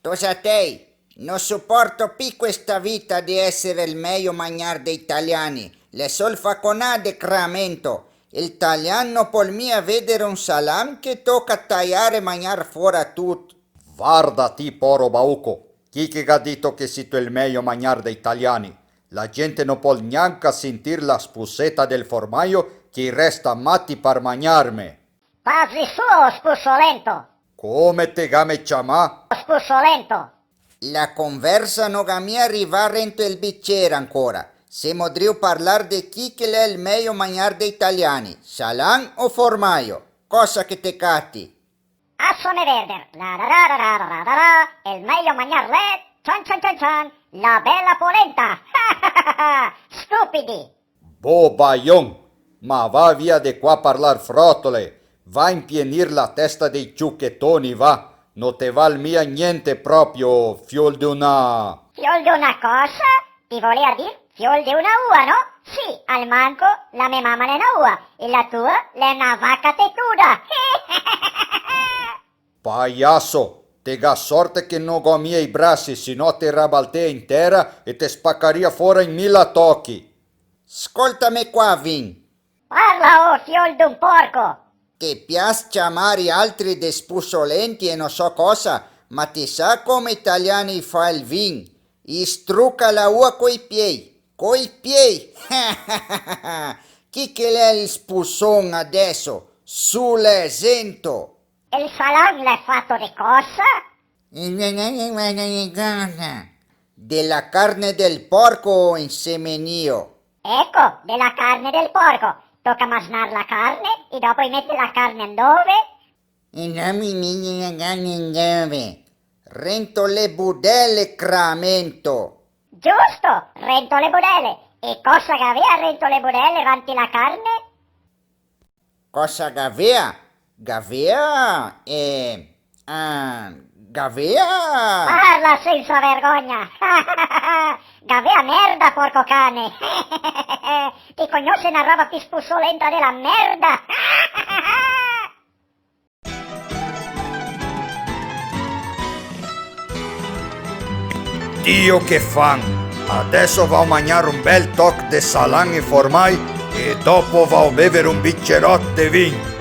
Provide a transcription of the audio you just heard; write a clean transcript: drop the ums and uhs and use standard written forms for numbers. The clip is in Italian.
Tosatei, non sopporto più questa vita di essere il meglio mangiare dei italiani. Le solfaconade cramento. Il italiano può mia vedere un salam che tocca tagliare e mangiare fuori a tutto. Guardati, poro bauco. Chi che ha detto che siete il meglio mangiare dei italiani? La gente non può neanche sentire la spusetta del formaio che resta matti per mangiarmi. Quasi su, spussolento! Come te game chiama? Spussolento! La conversa non mi arrivare in il bicchiere ancora. Siamo driu parlare di chi che è il meglio mangiare dei italiani, salam o formaio. Cosa che te catti? Assone verde, la, il meglio mangiare, cian cian cian cian, la bella polenta! Stupidi! Bobaion, ma va via di qua a parlar frottole. Va a impienir la testa dei ciucchettoni, va. Non te val mia niente proprio, fiol di una... Fiol di una cosa? Ti voleva dire fiol di una ua, no? Sì, al manco la mia mamma è una ua e la tua è una vacca tetuda. Pagliasso, te ga sorte che non go miei brassi, se no te rabaltea in terra e te spaccaria fuori in 1000 tocchi. Ascoltami qua, Vin. Parla, oh, fiol di un porco! Ti piace chiamare altri despussolenti e non so cosa, ma ti sa come italiani fa il vin? Istrucca la ua coi piedi. Coi piedi! Chi che è il spusson adesso? Sull'esento! Il salam l'hai fatto di cosa? Della carne del porco insemenio. Ecco, della carne del porco. Tocca masnar la carne e dopo metti la carne in dove? Rento le budelle cramento. Giusto, rento le budelle. E cosa che aveva rento le budelle avanti la carne? Cosa gavea? Gavea? Gavea? Parla senza vergogna! Gavea merda, porco cane! Ti conosce una roba più spussolenta della merda! Dio che fan! Adesso va a mangiare un bel toc de salam e formai e dopo va a bere un bicchierotto di vino.